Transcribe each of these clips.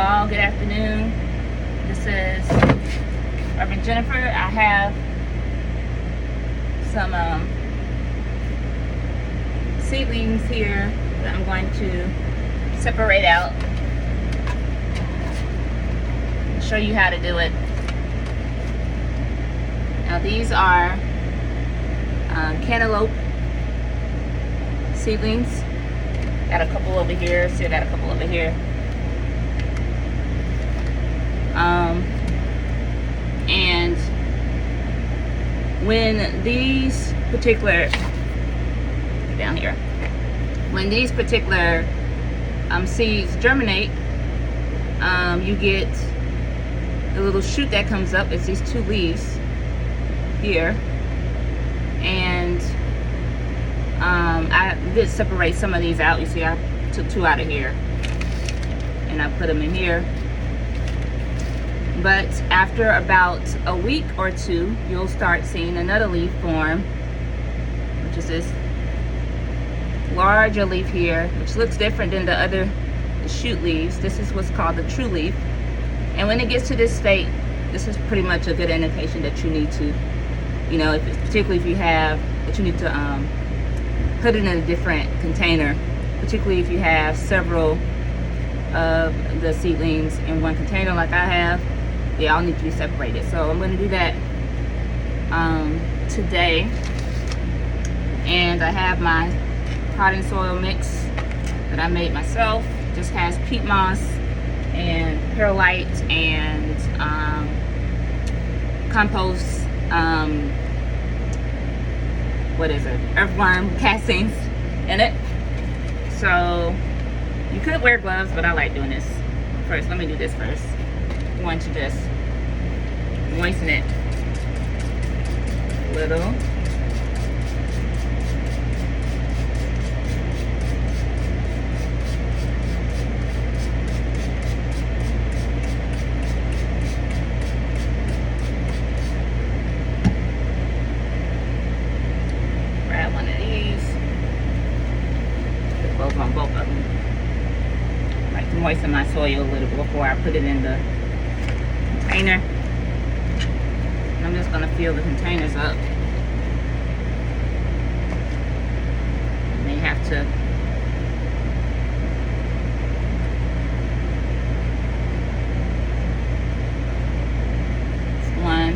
all. Good afternoon. This is Reverend Jennifer. I have some seedlings here that I'm going to separate out and show you how to do it. Now these are cantaloupe seedlings. Got a couple over here. See, I got a couple over here. And when these particular down here, when these particular seeds germinate, you get the little shoot that comes up. It's these two leaves here, and I did separate some of these out. You see, I took two out of here and I put them in here. But after about a week or two, you'll start seeing another leaf form, which is this larger leaf here, which looks different than the shoot leaves. This is what's called the true leaf. And when it gets to this state, this is pretty much a good indication that you need to, particularly if you have, that you need to put it in a different container, particularly if you have several of the seedlings in one container like I have. They all need to be separated. So I'm going to do that today. And I have my potting soil mix that I made myself. It just has peat moss and perlite and compost, earthworm castings in it. So you could wear gloves, but I like doing this first. Let me do this first. I'm going to just moisten it a little. Grab one of these. Put both on both of them. I like to moisten my soil a little before I put it in the container. I'm just going to fill the containers up. You may have to one.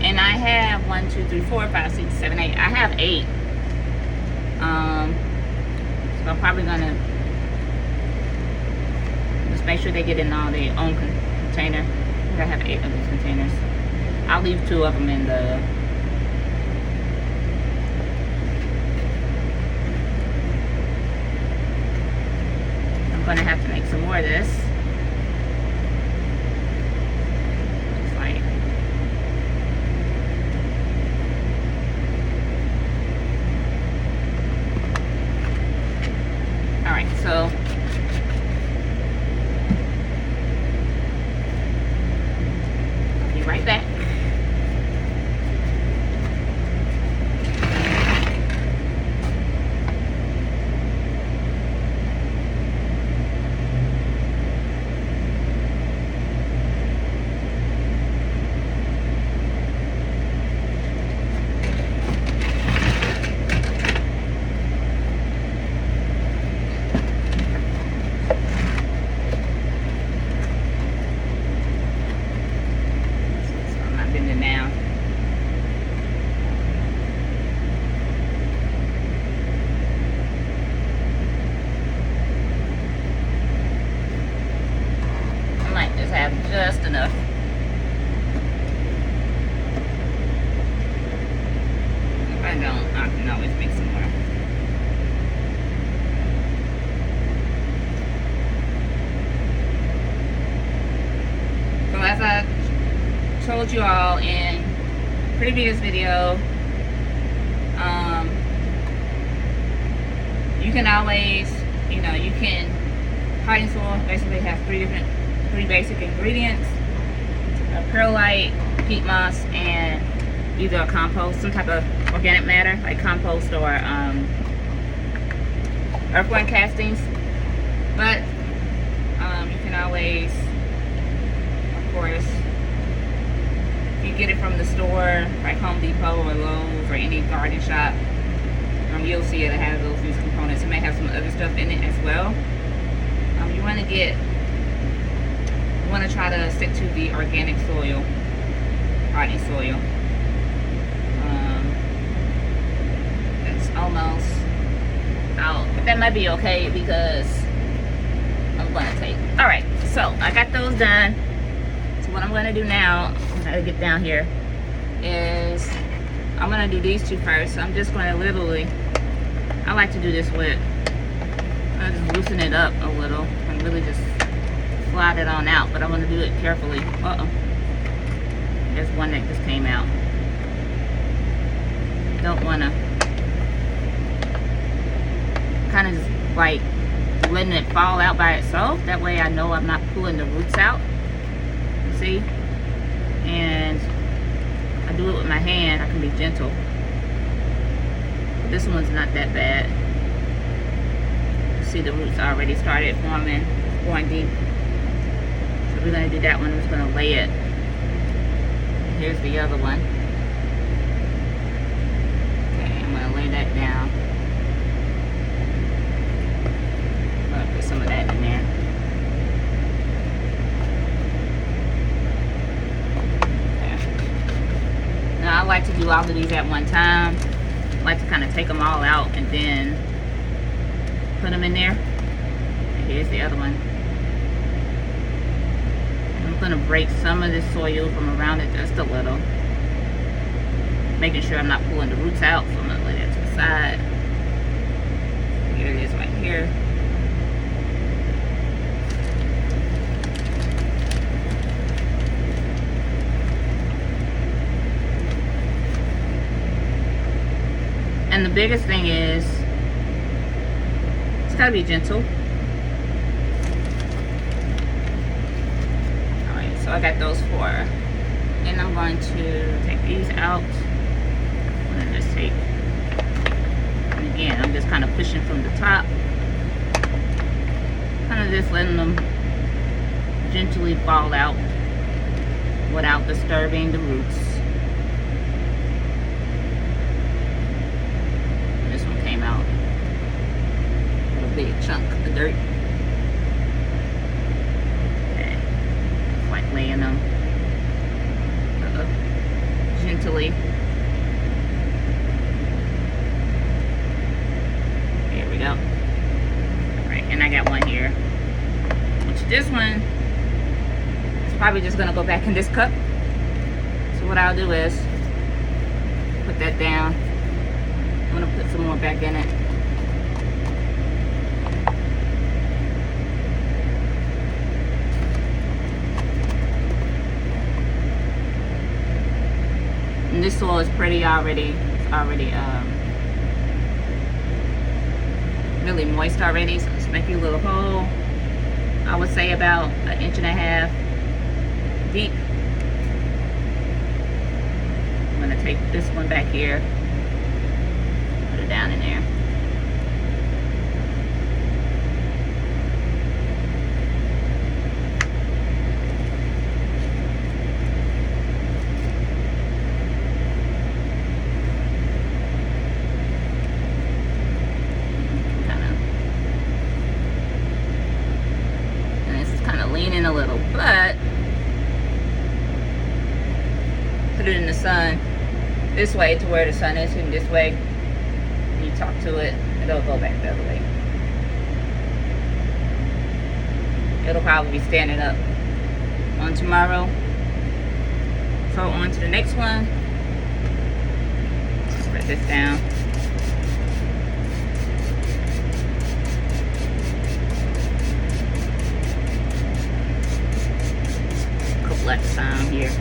And I have 1, 2, 3, 4, 5, 6, 7, 8. I have 8. So I'm probably going to just make sure they get in all their own container. I have 8 of these containers. I'll leave 2 of them in the I'm gonna have to make some more of this. Looks like. Alright, so right back. Have just enough. If I don't, I can always make some more. So as I told you all in previous video, you can always, you can potting soil basically has three basic ingredients: perlite, peat moss, and either a compost, some type of organic matter like compost or earthworm castings. But can always, of course, if you get it from the store, like Home Depot or Lowe's or any garden shop, you'll see it has these components. It may have some other stuff in it as well. You want to try to stick to the organic soil, potting soil. That's almost out, but that might be okay because I'm going to take. All right, so I got those done. So what I'm going to do now, I gotta get down here, is I'm going to do these two first. So I'm just going to literally, I like to do this with, I just loosen it up a little and really just slide it on out, but I want to do it carefully. There's one that just came out. Don't want to kind of just like letting it fall out by itself. That way I know I'm not pulling the roots out. See? And I do it with my hand. I can be gentle. But this one's not that bad. See, the roots already started forming, going deep. So we're going to do that one. I'm just going to lay it. Here's the other one. Okay, I'm going to lay that down. I'm going to put some of that in there. Okay. Now I like to do all of these at one time. I like to kind of take them all out and then put them in there. And here's the other one. I'm going to break some of this soil from around it just a little, making sure I'm not pulling the roots out. So I'm going to lay that to the side. Here it is right here. And the biggest thing is, it's gotta be gentle. Alright, so I got those four. And I'm going to take these out. I'm gonna just take, and again, I'm just kind of pushing from the top. Kind of just letting them gently fall out without disturbing the roots. This one came out. Big chunk of dirt. Okay. It's like laying them gently. There we go. Alright, and I got one here. Which this one is probably just gonna go back in this cup. So what I'll do is put that down. I'm gonna put some more back in it. And this soil is pretty already, it's already really moist already. So just make you a little hole. I would say about 1.5 inches deep. I'm gonna take this one back here, put it down in there. Leaning a little, but put it in the sun this way to where the sun is, and this way when you talk to it, it'll go back the other way. It'll probably be standing up on tomorrow. So on to the next one. Spread this down. Collect some here.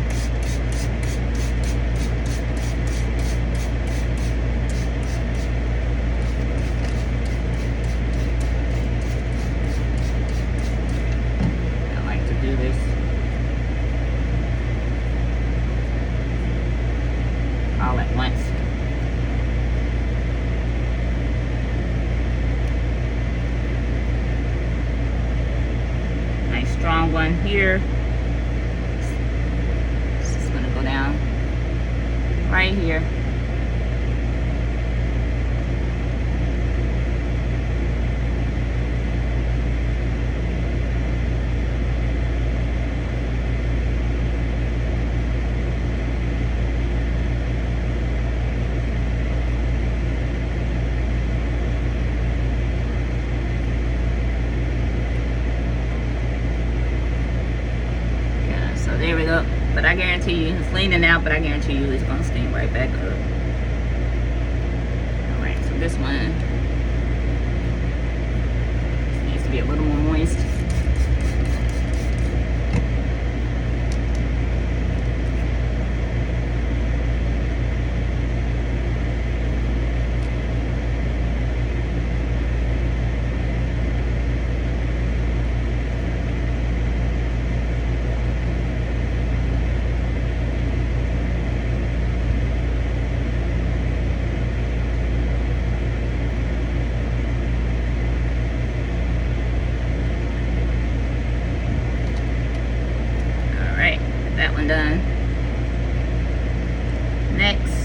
I like to do this. All at once. Nice here. It's just gonna go down right here. There we go. But I guarantee you, it's leaning out, but I guarantee you it's going to steam right back up. Alright, so this one needs to be a little more moist. That one done. Next,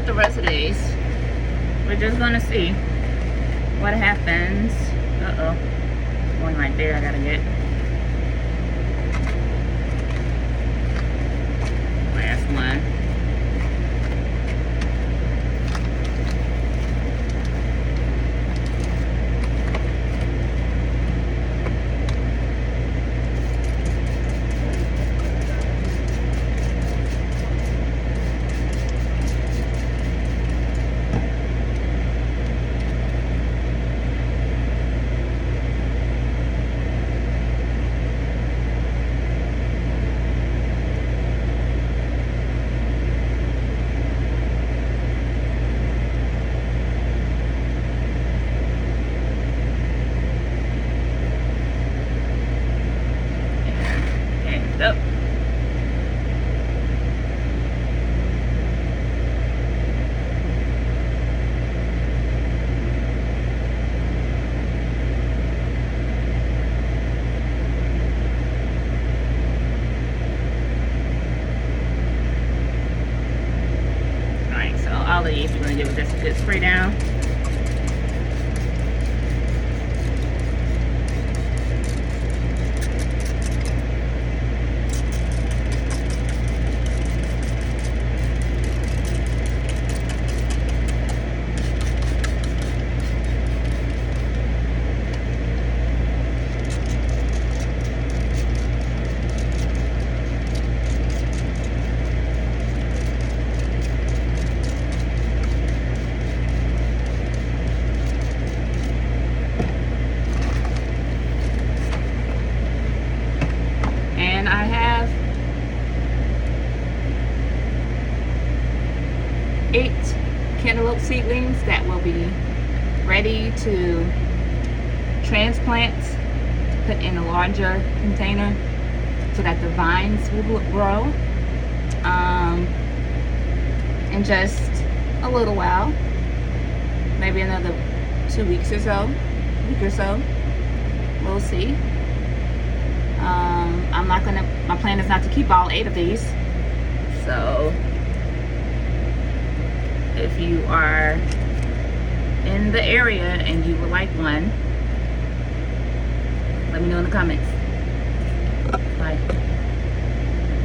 the rest of these. We're just gonna see. what happens. Uh-oh. One right there I gotta get. Last one. Up. Alright, so all of these we're going to give it just a good spray down. And I have 8 cantaloupe seedlings that will be ready to transplant, to put in a larger container so that the vines will grow in just a little while, maybe another 2 weeks or so, we'll see. My plan is not to keep all 8 of these, so if you are in the area and you would like one, let me know in the comments. Bye.